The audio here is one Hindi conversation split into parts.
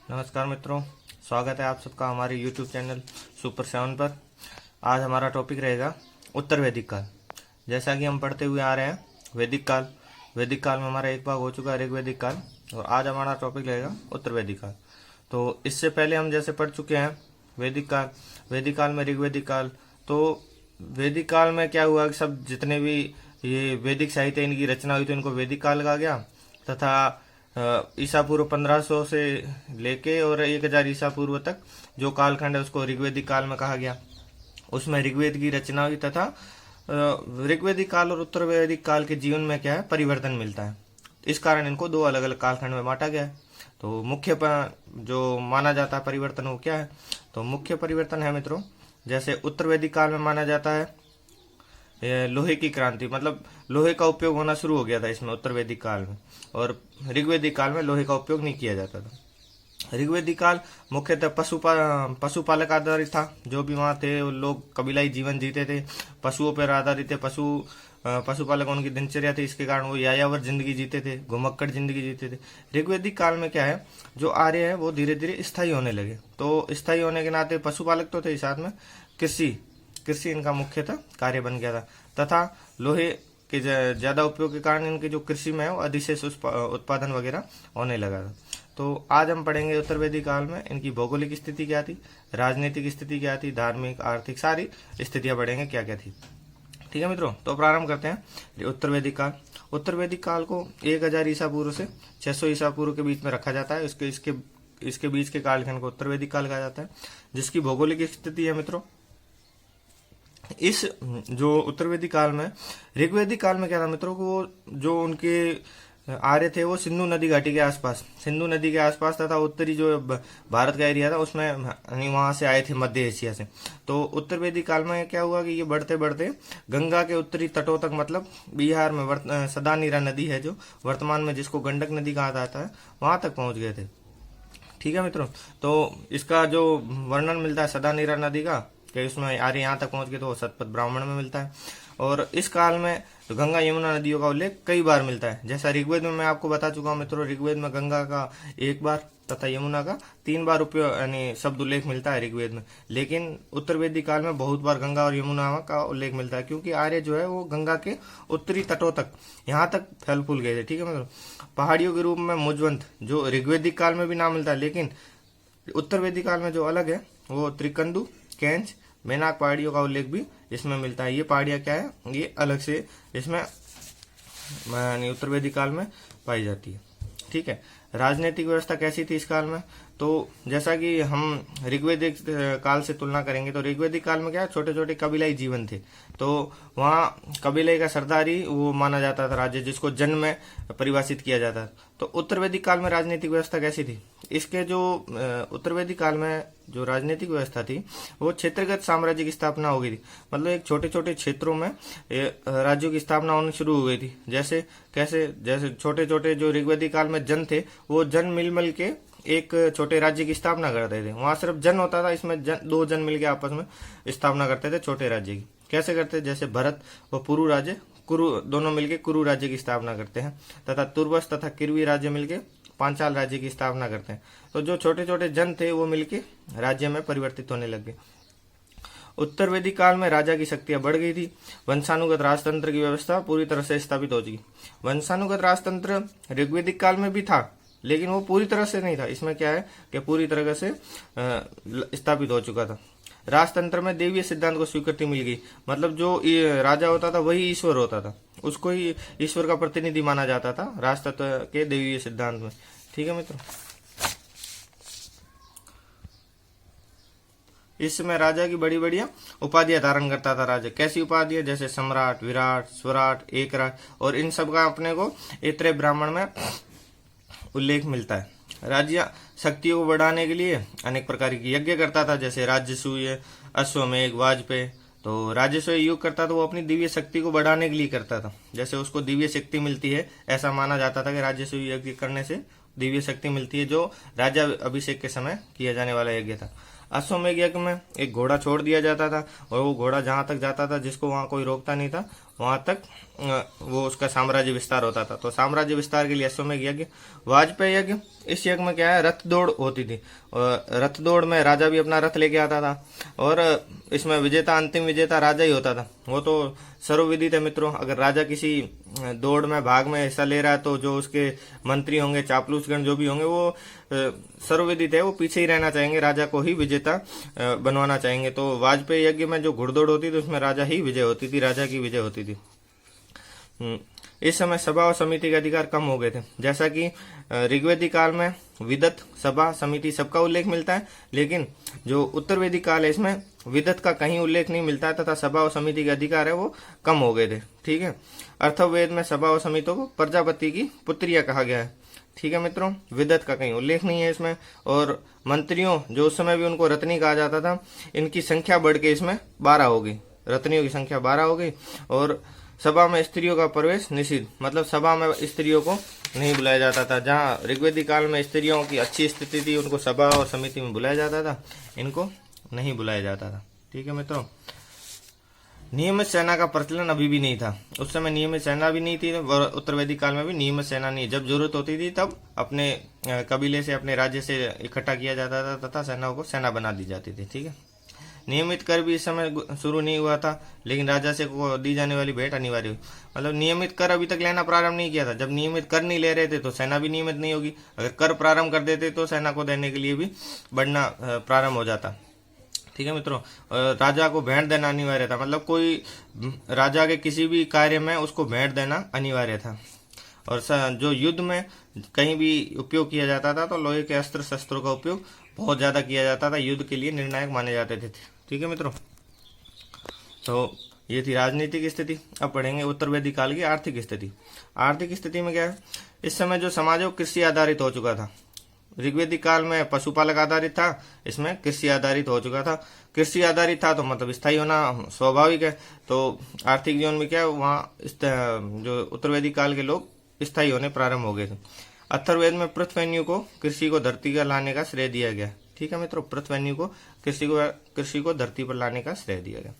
नमस्कार मित्रों, स्वागत है आप सबका हमारे YouTube चैनल सुपर 7 पर। आज हमारा टॉपिक रहेगा उत्तर वैदिक काल। जैसा कि हम पढ़ते हुए आ रहे हैं वैदिक काल में हमारा एक भाग हो चुका है ऋग्वैदिक काल, और आज हमारा टॉपिक रहेगा उत्तर वैदिक काल। तो इससे पहले हम जैसे पढ़ चुके हैं वैदिक काल में ऋग्वैदिक काल। तो वैदिक काल में क्या हुआ कि सब जितने भी ये वैदिक साहित्य इनकी रचना हुई थी उनको वैदिक काल कहा गया, तथा ईसा पूर्व 1500 से लेके और 1000 ईसा पूर्व तक जो कालखंड है उसको ऋग्वैदिक काल में कहा गया। उसमें ऋग्वेद की रचना हुई तथा ऋग्वैदिक काल और उत्तर वैदिक काल के जीवन में क्या है परिवर्तन मिलता है। इस कारण इनको दो अलग अलग कालखंड में बांटा गया है। तो मुख्य जो माना जाता है परिवर्तन वो क्या है, तो मुख्य परिवर्तन है मित्रों, जैसे उत्तर वैदिक काल में माना जाता है लोहे की क्रांति, मतलब लोहे का उपयोग होना शुरू हो गया था इसमें उत्तर वैदिक काल में, और ऋग्वैदिक काल में लोहे का उपयोग नहीं किया जाता था। ऋग्वैदिक काल मुख्यतः पशुपालक आधारित था। जो भी वहाँ थे वो लोग कबीलाई जीवन जीते थे, पशुओं पर आधारित थे। पशुपालक उनकी दिनचर्या थी, इसके कारण वो यायावर जिंदगी जीते थे, घुमक्कड़ जिंदगी जीते थे। ऋग्वैदिक काल में क्या है, जो आर्य है वो धीरे धीरे स्थायी होने लगे। तो स्थायी होने के नाते पशुपालक तो थे, साथ में कृषि इनका मुख्यतः कार्य बन गया था, तथा लोहे के ज्यादा उपयोग के कारण इनके जो कृषि में है वो अधिशेष उत्पादन वगैरह होने लगा था। तो आज हम पढ़ेंगे उत्तर वैदिक काल में इनकी भौगोलिक स्थिति क्या थी, राजनीतिक स्थिति क्या थी, धार्मिक आर्थिक सारी स्थितियां पढ़ेंगे क्या क्या थी। ठीक है मित्रों, तो प्रारंभ करते हैं उत्तर वैदिक काल। उत्तर वैदिक काल को 1000 ईसा पूर्व से 600 ईसा पूर्व के बीच में रखा जाता है। इसके बीच के कालखंड को उत्तर वैदिक काल कहा जाता है। जिसकी भौगोलिक स्थिति है मित्रों, इस जो उत्तर वैदिक काल में ऋग्वैदिक काल में क्या था मित्रों को, वो जो उनके आर्य थे वो सिंधु नदी घाटी के आसपास तथा उत्तरी जो भारत का एरिया था उसमें वहां से आए थे, मध्य एशिया से। तो उत्तर वैदिक काल में क्या हुआ कि ये बढ़ते बढ़ते गंगा के उत्तरी तटों तक, मतलब बिहार में सदानीरा नदी है जो वर्तमान में जिसको गंडक नदी कहा जाता है, वहां तक पहुंच गए थे। ठीक है मित्रों, तो इसका जो वर्णन मिलता है सदानीरा नदी का कि उसमें आर्य यहाँ तक पहुंच गए, तो वो शतपथ ब्राह्मण में मिलता है। और इस काल में तो गंगा यमुना नदियों का उल्लेख कई बार मिलता है। जैसा ऋग्वेद में मैं आपको बता चुका हूँ मित्रों, ऋग्वेद में गंगा का 1 बार तथा यमुना का 3 बार उपयोग यानी शब्द उल्लेख मिलता है ऋग्वेद में। लेकिन उत्तर वैदिक काल में बहुत बार गंगा और यमुना का उल्लेख मिलता है, क्योंकि आर्य जो है वो गंगा के उत्तरी तटों तक यहाँ तक फैल फूल गए थे। ठीक है मित्रों, पहाड़ियों के रूप में मुजवंत जो ऋग्वैदिक काल में भी नाम मिलता है, लेकिन उत्तर वैदिक काल में जो अलग है वो त्रिकंदु, केंच, मैनाक पहाड़ियों का उल्लेख भी इसमें मिलता है। ये पहाड़ियां क्या है, ये अलग से इसमें उत्तर वैदिक काल में पाई जाती है। ठीक है, राजनीतिक व्यवस्था कैसी थी इस काल में, तो जैसा कि हम ऋग्वैदिक काल से तुलना करेंगे तो ऋग्वैदिक काल में क्या छोटे छोटे कबीलाई जीवन थे। तो वहाँ कबीले का सरदारी वो माना जाता था राज्य, जिसको जन्म में परिभाषित किया जाता था। तो उत्तर वैदिक काल में राजनीतिक व्यवस्था कैसी थी, इसके जो उत्तर वैदिक काल में जो राजनीतिक व्यवस्था थी वो क्षेत्रगत साम्राज्य की स्थापना हो गई थी। मतलब एक छोटे छोटे क्षेत्रों में राज्यों की स्थापना होनी शुरू हो गई थी। जैसे छोटे छोटे जो ऋग्वैदिक काल में जन थे वो जन मिल के एक छोटे राज्य की स्थापना करते थे। वहां सिर्फ जन होता था, इसमें 2 जन मिलके आपस में स्थापना करते थे छोटे राज्य की। कैसे करते, जैसे भरत व कुरु दोनों मिलके कुरु राज्य की स्थापना करते हैं, तथा तुर्वस तथा किरवी राज्य मिलके पांचाल राज्य की स्थापना करते हैं। तो जो छोटे छोटे जन थे वो मिलके राज्य में परिवर्तित होने लगे। उत्तर वैदिक काल में राजा की शक्तियां बढ़ गई थी। वंशानुगत राजतंत्र की व्यवस्था पूरी तरह से स्थापित हो चुकी। वंशानुगत राजतंत्र ऋग्वैदिक काल में भी था, लेकिन वो पूरी तरह से नहीं था। इसमें क्या है कि पूरी तरह से स्थापित हो चुका था। राजतंत्र में देवीय सिद्धांत को स्वीकृति मिल गई, मतलब जो राजा होता था वही ईश्वर होता था, उसको ही ईश्वर का प्रतिनिधि माना जाता था राजतंत्र के देवीय सिद्धांत में। ठीक है मित्रों, इस समय राजा की बड़ी बड़ी उपाधियां धारण करता था राजा। कैसी उपाधियां, जैसे सम्राट, विराट, स्वराट, एकराट, और इन सब का अपने को ऐत्रेय ब्राह्मण में उल्लेख मिलता है। राज्य शक्तियों को बढ़ाने के लिए अनेक प्रकार की यज्ञ करता था, जैसे राजसूय, अश्वमेघ, वाजपेयी। तो राजस्व योग करता था वो अपनी दिव्य शक्ति को बढ़ाने के लिए करता था। जैसे उसको दिव्य शक्ति मिलती है, ऐसा माना जाता था कि राजस्व यज्ञ करने से दिव्य शक्ति मिलती है, जो राजा अभिषेक के समय किया जाने वाला यज्ञ था। अश्वमेघ यज्ञ में एक घोड़ा छोड़ दिया जाता था, और वो घोड़ा जहां तक जाता था जिसको वहां कोई रोकता नहीं था, वहां तक वो उसका साम्राज्य विस्तार होता था। तो साम्राज्य विस्तार के लिए अश्वमेध यज्ञ, वाजपेयी यज्ञ। इस यज्ञ में क्या है, रथ दौड़ होती थी, और रथ दौड़ में राजा भी अपना रथ लेके आता था, और इसमें विजेता, अंतिम विजेता राजा ही होता था। वो तो सर्वविदित है मित्रों। अगर राजा किसी दौड़ में, भाग में हिस्सा ले रहा है, तो जो उसके मंत्री होंगे, चापलूसगण जो भी होंगे, वो सर्वविदित है, वो पीछे ही रहना चाहेंगे, राजा को ही विजेता बनवाना चाहेंगे। तो वाजपेयी यज्ञ में जो घुड़दौड़ होती थी, उसमें राजा ही विजय होती थी, राजा की विजय होती थी। इस समय सभा और समिति के अधिकार कम हो गए थे। जैसा कि ऋग्वेदिक काल में विदत, सभा, समिति सबका उल्लेख मिलता है, लेकिन जो उत्तरवेदिक काल है, इसमें विदत का कहीं उल्लेख नहीं मिलता है, तथा सभा और समिति के अधिकार है वो कम हो गए थे। ठीक है। अथर्ववेद में सभा और समिति को प्रजापति की पुत्रिया कहा गया है। ठीक है मित्रों, विदत का कहीं उल्लेख नहीं है इसमें। और मंत्रियों, जो उस समय भी उनको रत्नी कहा जाता था, इनकी संख्या बढ़ के इसमें 12 हो गई, रत्नियों की संख्या 12 हो गई। और सभा में स्त्रियों का प्रवेश निषिद्ध, मतलब सभा में स्त्रियों को नहीं बुलाया जाता था। जहां ऋग्वेदिक काल में स्त्रियों की अच्छी स्थिति थी, उनको सभा और समिति में बुलाया जाता था, इनको नहीं बुलाया जाता था। ठीक है मित्रों, नियमित सेना का प्रचलन अभी भी नहीं था। उस समय नियमित सेना भी नहीं थी, और उत्तरवैदिक काल में भी नियमित सेना नहीं। जब जरूरत होती थी तब अपने कबीले से, अपने राज्य से इकट्ठा किया जाता था, तथा सेनाओं को सेना बना दी जाती थी। ठीक है। नियमित कर भी इस समय शुरू नहीं हुआ था, लेकिन राजा से को दी जाने वाली भेंट अनिवार्य हुई। मतलब नियमित कर अभी तक लेना प्रारंभ नहीं किया था। जब नियमित कर नहीं ले रहे थे तो सेना भी नियमित नहीं होगी। अगर कर प्रारंभ कर देते तो सेना को देने के लिए भी बढ़ना प्रारंभ हो जाता। ठीक है मित्रों, राजा को भेंट देना अनिवार्य था। मतलब कोई राजा के किसी भी कार्य में उसको भेंट देना अनिवार्य था। और जो युद्ध में कहीं भी उपयोग किया जाता था, तो लोहे के अस्त्र शस्त्रों का उपयोग बहुत ज्यादा किया जाता था, युद्ध के लिए निर्णायक माने जाते थे। ठीक है मित्रों, तो ये थी राजनीतिक स्थिति। अब पढ़ेंगे उत्तरवैदिक काल की आर्थिक स्थिति। आर्थिक स्थिति में क्या है, इस समय जो समाज है वो कृषि आधारित हो चुका था। ऋग्वेदिक काल में पशुपालक आधारित था, इसमें कृषि आधारित हो चुका था। कृषि आधारित था तो मतलब स्थायी होना स्वाभाविक है। तो आर्थिक जीवन में क्या है, वहाँ जो उत्तरवैदिक काल के लोग स्थायी होने प्रारंभ हो गए थे। अथर्ववेद में पृथ्वेन्यु को कृषि को धरती पर लाने का श्रेय दिया गया। ठीक है मित्रों, पृथ्वेन्यु को कृषि को धरती पर लाने का श्रेय दिया गया।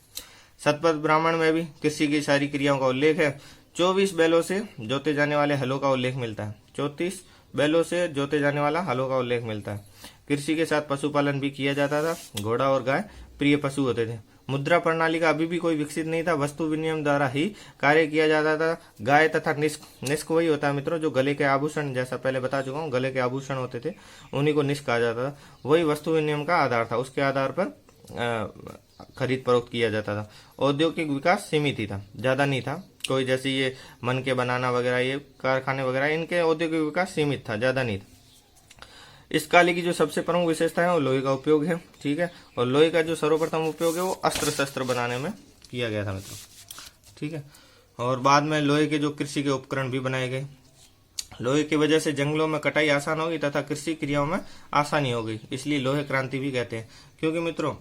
शतपथ ब्राह्मण में भी कृषि की सारी क्रियाओं का उल्लेख है। 24 बैलों से जोते जाने वाले हलों का उल्लेख मिलता है। 34 बैलों से जोते जाने वाला हलों का उल्लेख मिलता है। कृषि के साथ पशुपालन भी किया जाता था। घोड़ा और गाय प्रिय पशु होते थे। मुद्रा प्रणाली का अभी भी कोई विकसित नहीं था। वस्तु विनिमय द्वारा ही कार्य किया जाता था। गाय तथा निष्क वही होता है मित्रों, जो गले के आभूषण, जैसा पहले बता चुका हूँ, गले के आभूषण होते थे, उन्हीं को निष्क कहा जाता था। वही वस्तु विनिमय का आधार था, उसके आधार पर खरीद फरोख्त किया जाता था। औद्योगिक विकास सीमित ही था, ज्यादा नहीं था। कोई जैसे ये मन के बनाना वगैरह, ये कारखाने वगैरह, इनके औद्योगिक विकास सीमित था, ज्यादा नहीं था। इस काली की जो सबसे प्रमुख विशेषता है वो लोहे का उपयोग है। ठीक है, और लोहे का जो सर्वप्रथम उपयोग है वो अस्त्र शस्त्र बनाने में किया गया था मित्रों। ठीक है, और बाद में लोहे के जो कृषि के उपकरण भी बनाए गए। लोहे की वजह से जंगलों में कटाई आसान हो गई तथा कृषि क्रियाओं में आसानी हो गई, इसलिए लोहे क्रांति भी कहते हैं। क्योंकि मित्रों,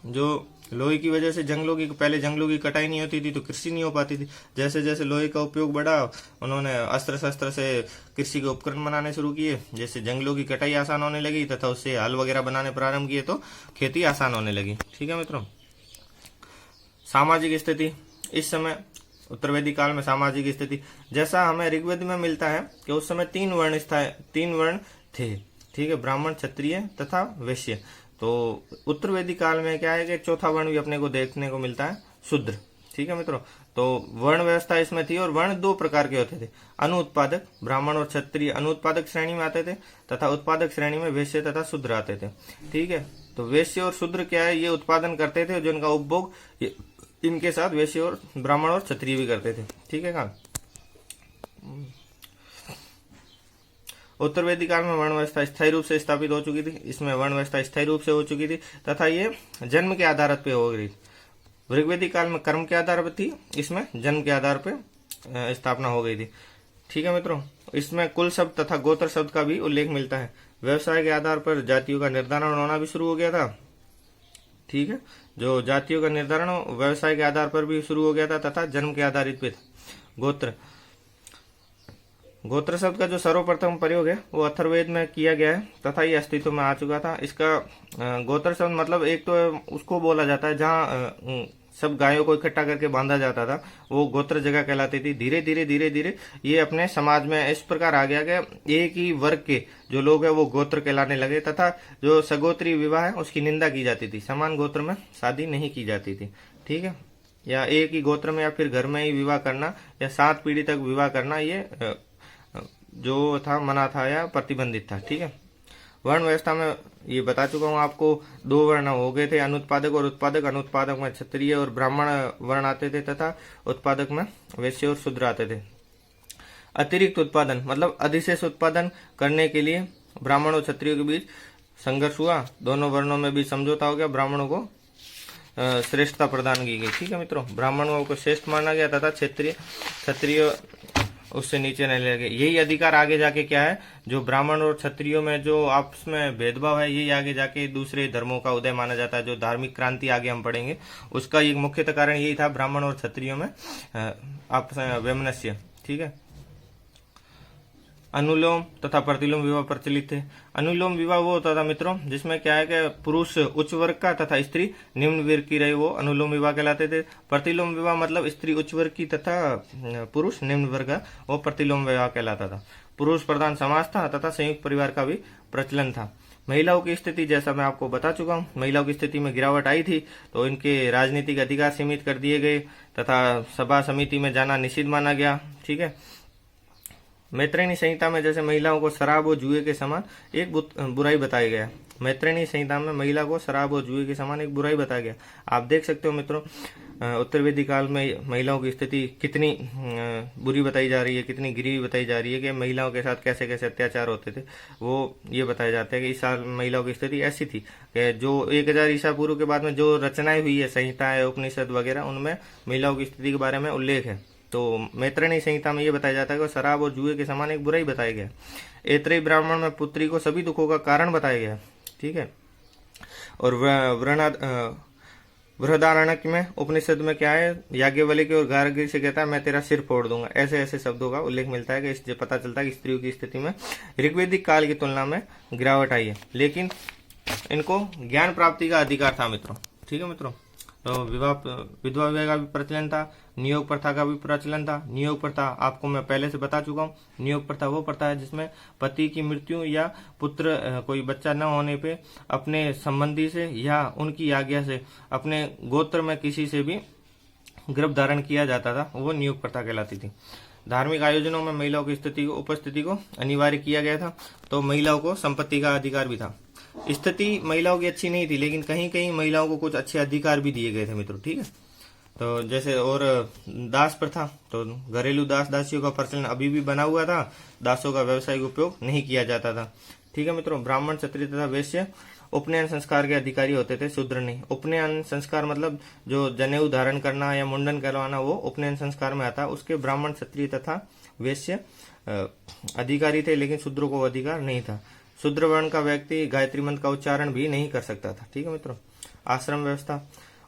जो लोहे की वजह से पहले जंगलों की कटाई नहीं होती थी तो कृषि नहीं हो पाती थी। जैसे जैसे लोहे का उपयोग बढ़ा, उन्होंने अस्त्र शस्त्र से कृषि के उपकरण बनाने शुरू किए। जैसे जंगलों की कटाई आसान होने लगी तथा उससे हल वगैरह बनाने प्रारंभ किए तो खेती आसान होने लगी। ठीक है मित्रों, सामाजिक स्थिति। इस समय उत्तरवैदिक काल में सामाजिक स्थिति जैसा हमें ऋग्वेद में मिलता है कि उस समय 3 वर्ण थे। ठीक है, ब्राह्मण, क्षत्रिय तथा वैश्य। तो उत्तरवैदिक काल में क्या है कि चौथा वर्ण भी अपने को देखने को मिलता है, शूद्र। ठीक है मित्रों, तो वर्ण व्यवस्था इसमें थी। और वर्ण 2 प्रकार के होते थे, अनुत्पादक, ब्राह्मण और क्षत्रिय अनुत्पादक श्रेणी में आते थे, तथा उत्पादक श्रेणी में वैश्य तथा शूद्र आते थे। ठीक है, तो वैश्य और शूद्र क्या है, ये उत्पादन करते थे, जिनका उपभोग इनके साथ वैश्य और ब्राह्मण और क्षत्रिय भी करते थे। ठीक है का उत्तरवैदिक काल में वर्ण व्यवस्था स्थायी रूप से स्थापित हो चुकी थी। इसमें वर्ण व्यवस्था स्थायी रूप से हो चुकी थी तथा ये जन्म के आधार पे हो गई। ऋग्वेदिक काल में कर्म के आधार पर थी, इसमें जन्म के आधार पर स्थापना हो गई थी। ठीक है मित्रों, इसमें कुल शब्द तथा गोत्र शब्द का भी उल्लेख मिलता है। व्यवसाय के आधार पर जातियों का निर्धारण होना भी शुरू हो गया था। ठीक है, जो जातियों का निर्धारण व्यवसाय के आधार पर भी शुरू हो गया था तथा जन्म के आधारित पे था। गोत्र शब्द का जो सर्वप्रथम प्रयोग है वो अथर्ववेद में किया गया है तथा ये अस्तित्व में आ चुका था। इसका गोत्र शब्द मतलब एक तो उसको बोला जाता है जहाँ सब गायों को इकट्ठा करके बांधा जाता था, वो गोत्र जगह कहलाती थी। धीरे धीरे धीरे धीरे ये अपने समाज में इस प्रकार आ गया कि एक ही वर्ग के जो लोग हैं वो गोत्र कहलाने लगे, तथा जो सगोत्री विवाह है उसकी निंदा की जाती थी। समान गोत्र में शादी नहीं की जाती थी, ठीक है, या एक ही गोत्र में या फिर घर में ही विवाह करना या 7 पीढ़ी तक विवाह करना, ये जो था मना था या प्रतिबंधित था, ठीक है। वर्ण व्यवस्था में ये बता चुका हूँ आपको, 2 वर्ण हो गए थे, अनुत्पादक और उत्पादक। अनुत्पादक में क्षत्रिय और ब्राह्मण वर्ण आते थे तथा उत्पादक में वैश्य और शूद्र आते थे। अतिरिक्त उत्पादन मतलब अधिशेष उत्पादन करने के लिए ब्राह्मण और क्षत्रियों के बीच संघर्ष हुआ, दोनों वर्णों में भी समझौता हो गया, ब्राह्मणों को श्रेष्ठता प्रदान की गई, ठीक है मित्रों। ब्राह्मणों को श्रेष्ठ माना गया तथा क्षत्रिय उससे नीचे नहीं लगे। यही अधिकार आगे जाके क्या है, जो ब्राह्मण और क्षत्रियों में जो आपस में भेदभाव है, यही आगे जाके दूसरे धर्मों का उदय माना जाता है। जो धार्मिक क्रांति आगे हम पढ़ेंगे, उसका एक मुख्यतः कारण यही था, ब्राह्मण और क्षत्रियों में आपस में वैमनस्य, ठीक है। अनुलोम तथा प्रतिलोम विवाह प्रचलित थे। अनुलोम विवाह वो होता था मित्रों जिसमें क्या है कि पुरुष उच्च वर्ग का तथा स्त्री निम्न वर्ग की रहे, वो अनुलोम विवाह कहलाते थे। प्रतिलोम विवाह मतलब स्त्री उच्च वर्ग की तथा पुरुष निम्न वर्ग का, वो प्रतिलोम विवाह कहलाता था। पुरुष प्रधान समाज था तथा संयुक्त परिवार का भी प्रचलन था। महिलाओं की स्थिति जैसा मैं आपको बता चुका हूँ, महिलाओं की स्थिति में गिरावट आई थी, तो इनके राजनीतिक अधिकार सीमित कर दिए गए तथा सभा समिति में जाना निषिद्ध माना गया, ठीक है। मैत्रेयी संहिता में जैसे महिलाओं को शराब और जुए के समान एक बुराई बताया गया। मैत्रेयी संहिता में महिला को शराब और जुए के समान एक बुराई बताया गया। आप देख सकते हो मित्रों, उत्तर वैदिक काल में महिलाओं की स्थिति कितनी बुरी बताई जा रही है, कितनी गिरी बताई जा रही है कि महिलाओं के साथ कैसे कैसे अत्याचार होते थे, वो ये बताया जाता है कि इस साल महिलाओं की स्थिति ऐसी थी कि जो 1000 ईसा पूर्व के बाद में जो रचनाएं हुई है, संहिताएं, उपनिषद वगैरह, उनमें महिलाओं की स्थिति के बारे में उल्लेख है। तो मैत्रेयी संहिता में ये बताया जाता है कि शराब और जुए के समान एक बुराई बताया गया। ऐत्रेयी ब्राह्मण में पुत्री को सभी दुखों का कारण बताया गया, ठीक है। और बृहदारण्यक में उपनिषद में क्या है, याज्ञवल्क्य और गार्गी से कहता है मैं तेरा सिर फोड़ दूंगा, ऐसे ऐसे शब्दों का उल्लेख मिलता है कि इससे पता चलता है कि स्त्रियों की स्थिति में ऋग्वैदिक काल की तुलना में गिरावट आई है, लेकिन इनको ज्ञान प्राप्ति का अधिकार था मित्रों, ठीक है मित्रों। तो विधवा विवाह का भी प्रचलन था, नियोग प्रथा का भी प्रचलन था। नियोग प्रथा आपको मैं पहले से बता चुका हूँ। नियोग प्रथा वो प्रथा है जिसमें पति की मृत्यु या पुत्र कोई बच्चा न होने पे अपने संबंधी से या उनकी आज्ञा से अपने गोत्र में किसी से भी गर्भ धारण किया जाता था, वो नियोग प्रथा कहलाती थी। धार्मिक आयोजनों में महिलाओं की उपस्थिति को अनिवार्य किया गया था। तो महिलाओं को संपत्ति का अधिकार भी था। स्थिति महिलाओं की अच्छी नहीं थी, लेकिन कहीं कहीं महिलाओं को कुछ अच्छे अधिकार भी दिए गए थे मित्रों, ठीक है। तो जैसे और दास प्रथा, तो घरेलू दास दासियों का प्रचलन अभी भी बना हुआ था। दासों का व्यावसायिक उपयोग नहीं किया जाता था, ठीक है मित्रों। ब्राह्मण, क्षत्रिय तथा वैश्य उपनयन संस्कार के अधिकारी होते थे, शूद्र नहीं। उपनयन संस्कार मतलब जो जनेऊ धारण करना या मुंडन करवाना, वो उपनयन संस्कार में आता। उसके ब्राह्मण, क्षत्रिय तथा वैश्य अधिकारी थे, लेकिन शूद्रों को अधिकार नहीं था। शूद्र वर्ण का व्यक्ति गायत्री मंत्र का उच्चारण भी नहीं कर सकता था, ठीक है मित्रों। आश्रम व्यवस्था,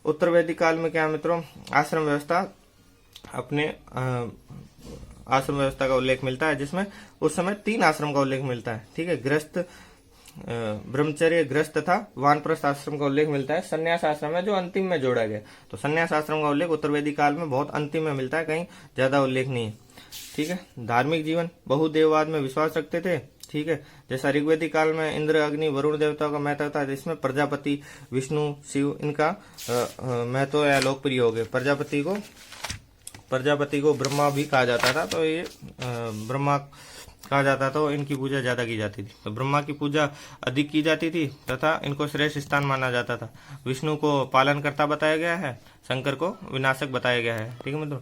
उत्तर वैदिक काल में क्या मित्रों, आश्रम व्यवस्था अपने आश्रम व्यवस्था का उल्लेख मिलता है, जिसमें उस समय 3 आश्रम का उल्लेख मिलता है, ठीक है। गृहस्थ, ब्रह्मचर्य, गृहस्थ तथा वानप्रस्थ आश्रम का उल्लेख मिलता है। संन्यास आश्रम है जो अंतिम में जोड़ा गया। तो संन्यास आश्रम का उल्लेख उत्तर वैदिक काल में बहुत अंतिम में मिलता है, कहीं ज्यादा उल्लेख नहीं है, ठीक है। धार्मिक जीवन, बहुदेववाद में विश्वास रखते थे, ठीक है। जैसा ऋग्वैदिक काल में इंद्र, अग्नि, वरुण देवताओं का महत्व था, जिसमें प्रजापति, विष्णु, शिव, इनका महत्व या लोकप्रिय हो गए। प्रजापति को ब्रह्मा भी कहा जाता था, तो ये ब्रह्मा कहा जाता था, तो इनकी पूजा ज्यादा की जाती थी। तो ब्रह्मा की पूजा अधिक की जाती थी तथा इनको श्रेष्ठ स्थान माना जाता था। विष्णु को पालनकर्ता बताया गया है, शंकर को विनाशक बताया गया है, ठीक है मित्रों।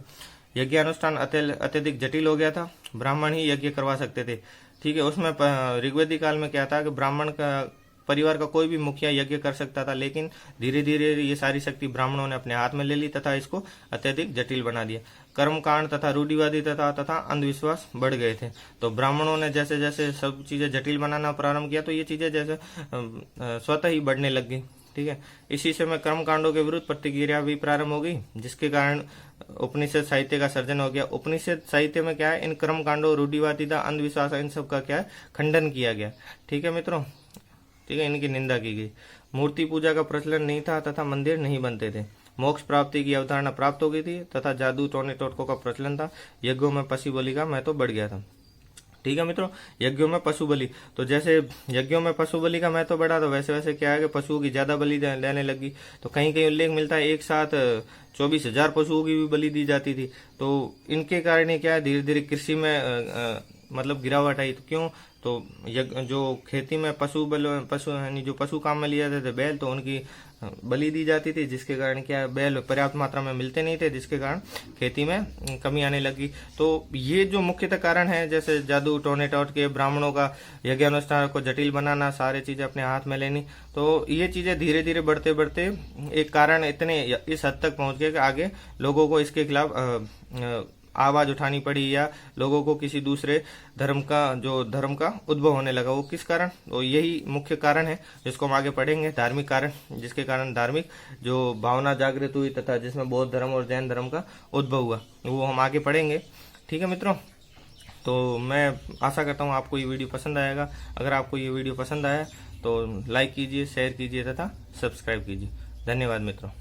यज्ञ अनुष्ठान अत्यधिक जटिल हो गया था, ब्राह्मण ही यज्ञ करवा सकते थे, ठीक है। उसमें ऋग्वैदिक काल में क्या था कि ब्राह्मण का परिवार का कोई भी मुखिया यज्ञ कर सकता था, लेकिन धीरे धीरे ये सारी शक्ति ब्राह्मणों ने अपने हाथ में ले ली तथा इसको अत्यधिक जटिल बना दिया। कर्मकांड तथा रूढ़िवादी तथा अंधविश्वास बढ़ गए थे। तो ब्राह्मणों ने जैसे जैसे सब चीजें जटिल बनाना प्रारंभ किया, तो ये चीजें जैसे स्वतः ही बढ़ने लग गई, ठीक है। इसी समय कर्म कांडों के विरुद्ध प्रतिक्रिया भी प्रारंभ हो गई, जिसके कारण उपनिषद साहित्य का सर्जन हो गया। उपनिषद साहित्य में क्या है, इन कर्म कांडों, रूढ़िवादिता, अंधविश्वास, इन सब का क्या है, खंडन किया गया, ठीक है मित्रों, ठीक है। इनकी निंदा की गई। मूर्ति पूजा का प्रचलन नहीं था तथा मंदिर नहीं बनते थे। मोक्ष प्राप्ति की अवधारणा प्राप्त हो गई थी तथा जादू टोने टोटकों का प्रचलन था। यज्ञों में पशु बलि का महत्व बढ़ गया था। ठीक है मित्रों, यज्ञों में पशु बलि, तो जैसे यज्ञों में पशु बलि का महत्व बढ़ा तो वैसे वैसे क्या है कि पशुओं की ज्यादा बलि देने लगी। तो कहीं कहीं उल्लेख मिलता है एक साथ 24,000 पशुओं की भी बलि दी जाती थी। तो इनके कारण क्या है, धीरे धीरे कृषि में मतलब गिरावट आई। तो क्यों, तो जो खेती में पशु यानी जो पशु काम में लिए जाते थे बैल, तो उनकी बलि दी जाती थी, जिसके कारण क्या बैल पर्याप्त मात्रा में मिलते नहीं थे, जिसके कारण खेती में कमी आने लगी। तो ये जो मुख्यतः कारण है, जैसे जादू टोने टोट के, ब्राह्मणों का यज्ञानुष्ठान को जटिल बनाना, सारी चीजें अपने हाथ में लेनी, तो ये चीजें धीरे धीरे बढ़ते बढ़ते एक कारण इतने इस हद तक पहुंच गए कि आगे लोगों को इसके खिलाफ आवाज उठानी पड़ी, या लोगों को किसी दूसरे धर्म का उद्भव होने लगा। वो किस कारण, तो यही मुख्य कारण है जिसको हम आगे पढ़ेंगे, धार्मिक कारण, जिसके कारण धार्मिक जो भावना जागृत हुई तथा जिसमें बौद्ध धर्म और जैन धर्म का उद्भव हुआ, वो हम आगे पढ़ेंगे। ठीक है मित्रों, तो मैं आशा करता हूँ आपको ये वीडियो पसंद आएगा। अगर आपको ये वीडियो पसंद आया तो लाइक कीजिए, शेयर कीजिए तथा सब्सक्राइब कीजिए। धन्यवाद मित्रों।